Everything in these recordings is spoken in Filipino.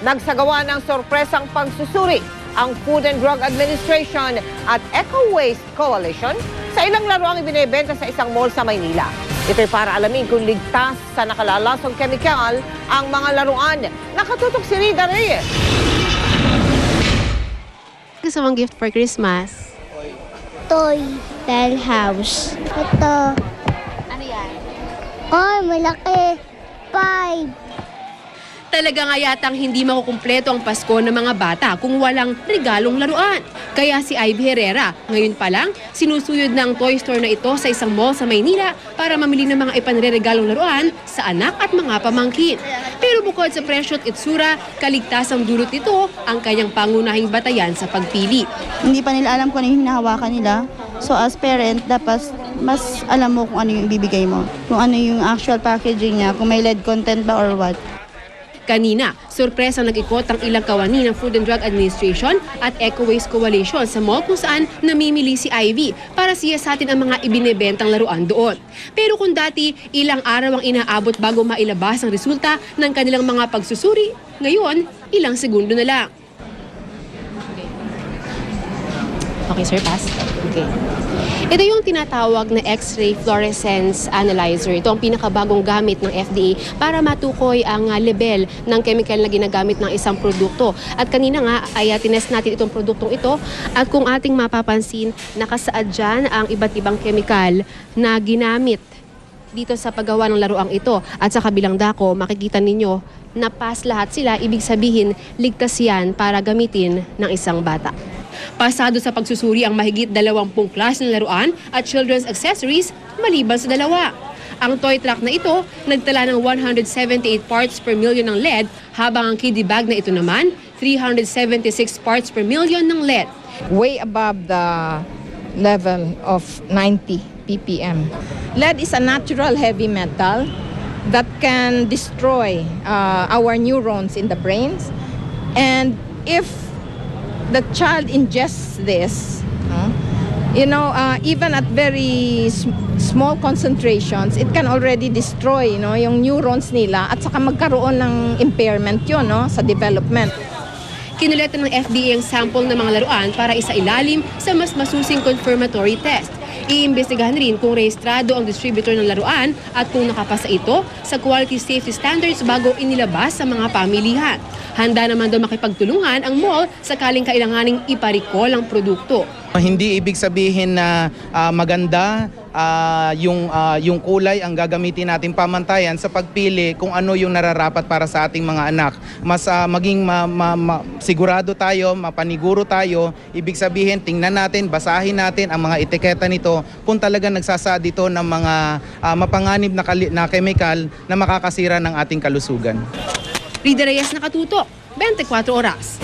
nagsagawa ng sorpresang pagsusuri ang Food and Drug Administration at Eco Waste Coalition sa ilang laruang ibinebenta sa isang mall sa Maynila. Ito'y para alamin kung ligtas sa nakalalasong kemikal ang mga laruan. Nakatutok si Rida Reyes. Gusto mong gift for Christmas? Toy dollhouse. Ito. Ano yan? Ay, malaki. 5. Talaga nga yatang hindi makukumpleto ang Pasko ng mga bata kung walang regalong laruan. Kaya si Ivy Herrera, ngayon pa lang, sinusuyod ng toy store na ito sa isang mall sa Maynila para mamili ng mga ipanreregalong laruan sa anak at mga pamangkin. Pero bukod sa presyo at itsura, kaligtasang dulot nito ang kanyang pangunahing batayan sa pagpili. Hindi pa nila alam kung ano yung hinahawakan nila. So as parent, dapat mas alam mo kung ano yung ibibigay mo. Kung ano yung actual packaging niya, kung may lead content ba or what. Kanina, sorpresa nag-ikot ang ilang kawani ng Food and Drug Administration at Eco Waste Coalition sa mall kung saan namimili si Ivy para siyasatin ang mga ibinebentang laruan doon. Pero kung dati, ilang araw ang inaabot bago mailabas ang resulta ng kanilang mga pagsusuri, ngayon, ilang segundo na lang. Okay, sir, pass. Okay. Ito yung tinatawag na X-ray fluorescence analyzer. Ito ang pinakabagong gamit ng FDA para matukoy ang level ng chemical na ginagamit ng isang produkto. At kanina nga ay tinest natin itong produktong ito at kung ating mapapansin, nakasaad dyan ang iba't ibang chemical na ginamit dito sa paggawa ng laruang ito. At sa kabilang dako, makikita ninyo na pass lahat sila, ibig sabihin ligtas yan para gamitin ng isang bata. Pasado sa pagsusuri ang mahigit 20 klase ng laruan at children's accessories maliban sa dalawa. Ang toy truck na ito nagtala ng 178 parts per million ng lead habang ang kiddie bag na ito naman 376 parts per million ng lead. Way above the level of 90 ppm. Lead is a natural heavy metal that can destroy our neurons in the brains, and if the child ingests this, even at very small concentrations, it can already destroy, yung neurons nila at saka magkaroon ng impairment yun, sa development. Kinuleta ng FDA ang sample ng mga laruan para isailalim sa mas masusing confirmatory test. Iimbestigahan rin kung rehistrado ang distributor ng laruan at kung nakapasa ito sa quality safety standards bago inilabas sa mga pamilihan. Handa naman daw makipagtulungan ang mall sakaling kailanganing iparicall ang produkto. Hindi ibig sabihin na maganda yung kulay ang gagamitin natin pamantayan sa pagpili kung ano yung nararapat para sa ating mga anak. Mas maging sigurado tayo, mapaniguro tayo. Ibig sabihin, tingnan natin, basahin natin ang mga etiketa nito kung talaga nagsasaad ito ng mga mapanganib na chemical na makakasira ng ating kalusugan. Rida Reyes, nakatutok, 24 oras.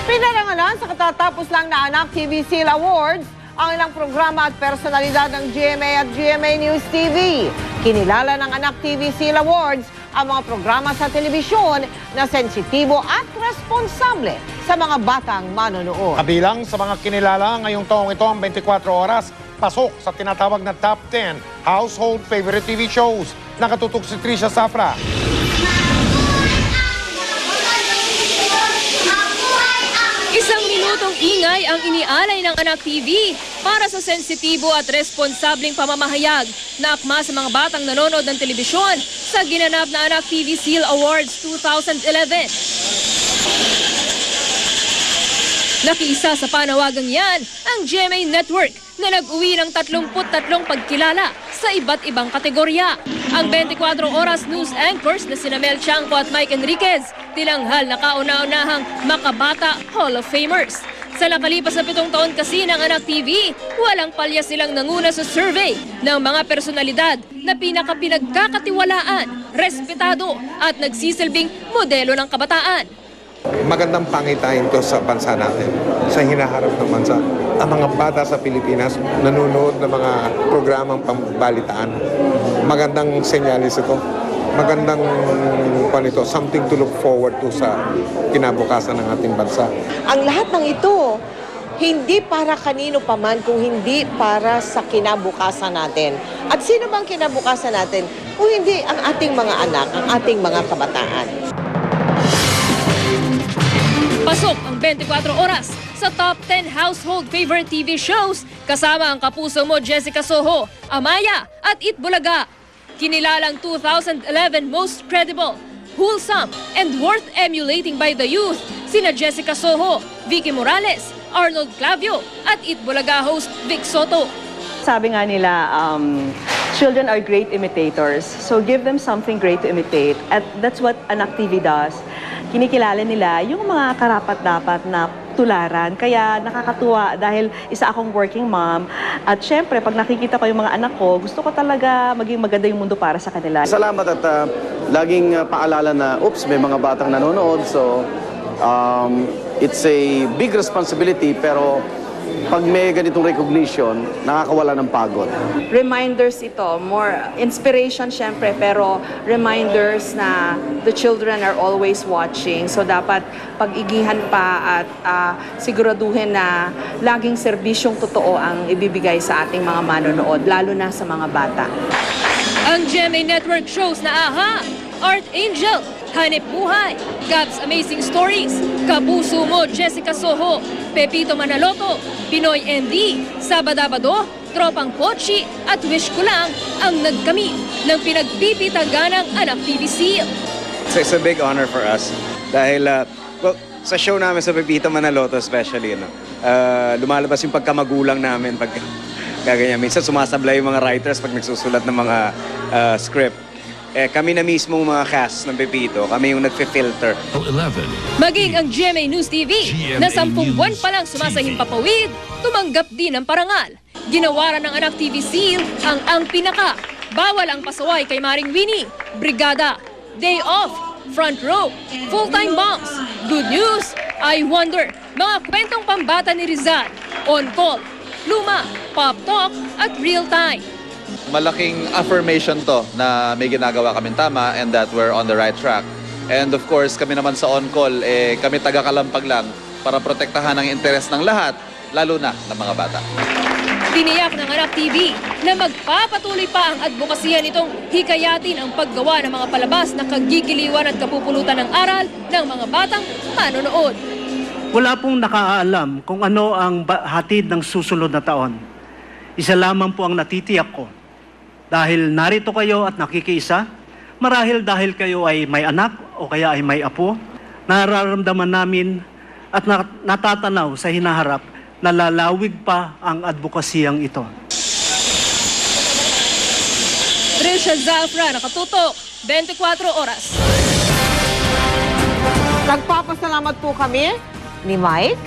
Pinarangalan sa katatapos lang na Anak TV Seal Awards ang ilang programa at personalidad ng GMA at GMA News TV. Kinilala ng Anak TV Seal Awards ang mga programa sa telebisyon na sensitibo at responsable sa mga batang manonood. Kabilang sa mga kinilala ngayong taong ito ang 24 oras, pasok sa tinatawag na Top 10 Household Favorite TV Shows. Nakatutok si Trisha Safra. Isang minutong ingay ang inialay ng Anak TV para sa sensitibo at responsableng pamamahayag na akma sa mga batang nanonood ng telebisyon sa ginanap na Anak TV Seal Awards 2011. Nakiisa sa panawagang yan ang GMA Network na nag-uwi ng 33 pagkilala sa iba't ibang kategorya. Ang 24 oras news anchors na sina Mel Chanco at Mike Enriquez tinanghal na kauna-unahang Makabata Hall of Famers. Sa nakalipas na 7 taon kasi ng Anak TV, walang palya silang nanguna sa survey ng mga personalidad na pinagkakatiwalaan, respetado at nagsisilbing modelo ng kabataan. Magandang pangitain to sa bansa natin, sa hinaharap ng bansa. Ang mga bata sa Pilipinas nanonood ng mga programang pambalitaan. Magandang senyalis ito. Magandang something to look forward to sa kinabukasan ng ating bansa. Ang lahat ng ito, hindi para kanino pa man kung hindi para sa kinabukasan natin. At sino bang kinabukasan natin kung hindi ang ating mga anak, ang ating mga kabataan? Pasok ang 24 oras sa top 10 household favorite TV shows kasama ang kapuso mo Jessica Soho, Amaya at Itbulaga. Kinilalang 2011 most credible, wholesome, and worth emulating by the youth sina Jessica Soho, Vicky Morales, Arnold Clavio at Itbulaga host Vic Soto. Sabi nga nila, children are great imitators. So give them something great to imitate. At that's what Anak TV does. Kinikilala nila yung mga karapat-dapat na tularan. Kaya nakakatuwa dahil isa akong working mom. At syempre, pag nakikita ko yung mga anak ko, gusto ko talaga maging maganda yung mundo para sa kanila. Salamat at laging paalala na, oops, may mga batang nanonood. So, it's a big responsibility pero pag may ganitong recognition, nakakawala ng pagod. Reminders ito, more inspiration syempre, pero reminders na the children are always watching. So dapat pag-igihan pa at siguraduhin na laging serbisyong totoo ang ibibigay sa ating mga manonood, lalo na sa mga bata. Ang GMA Network shows na AHA, Art Angel, Hanep Buhay, Gab's Amazing Stories, Kapuso Mo Jessica Soho, Pepito Manaloto, Pinoy MD, Sabadabado, Tropang Pochi at Wish Ko Lang ang nagkamit ng pinagpipitaganang Anak TV Seal. It's a big honor for us dahil well, sa show namin sa Pepito Manaloto especially, lumalabas yung pagkamagulang namin pag gaganyan. Minsan sumasablay yung mga writers pag nagsusulat ng mga script. Kami na mismo mga cast ng Pepito, kami yung nagfi-filter. Maging ang GMA News TV na 10 buwan pa lang sumasahimpapawid, tumanggap din ng parangal. Ginawaran ng Anak TV Seal ang pinaka. Bawal ang pasaway kay Maring Winnie, Brigada, Day Off, Front Row, Full-Time Moms, Good News, I Wonder, mga kwentong pambata ni Rizal, On Call, Luma, Pop Talk at Real Time. Malaking affirmation to na may ginagawa kaming tama and that we're on the right track. And of course, kami naman sa On Call, kami taga-kalampag lang para protektahan ang interes ng lahat, lalo na ng mga bata. Tiniyak ng Anak TV na magpapatuloy pa ang advokasya nitong hikayatin ang paggawa ng mga palabas na kagigiliwan at kapupulutan ng aral ng mga batang manonood. Wala pong nakaalam kung ano ang hatid ng susunod na taon. Isa lamang po ang natitiyak ko. Dahil narito kayo at nakikiisa, marahil dahil kayo ay may anak o kaya ay may apo, nararamdaman namin at natatanaw sa hinaharap na lalawig pa ang advokasiyang ito. Trisha Zafra, nakatutok, 24 oras. Nagpapasalamat po kami ni Mike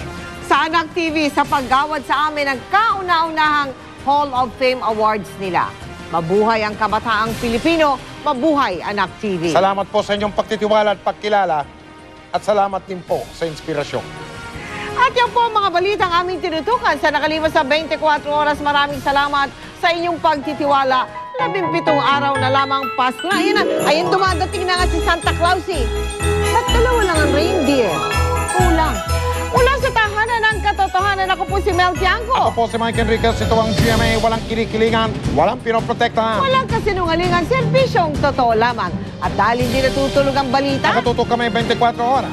sa Anak TV sa paggawad sa amin ng kauna-unahang Hall of Fame Awards nila. Mabuhay ang kabataang Pilipino, mabuhay Anak TV. Salamat po sa inyong pagtitiwala at pagkilala at salamat din po sa inspirasyon. At yan po ang mga balitang aming tinutukan sa nakalipas sa 24 oras. Maraming salamat sa inyong pagtitiwala. 17 araw na lamang Pasko na. Ayun dumadating na nga si Santa Claus eh. Ba't dalawa lang ang reindeer? Kulang. Mula sa tahanan ng katotohanan, ako po si Mel Tiangco. Ako po si Mike Enriquez. Ito ang GMA. Walang kinikilingan, walang pinoprotektahan. Walang kasinungalingan, serbisyong totoo lamang. At dahil hindi natutulog ang balita, nakatutok kami 24 oras.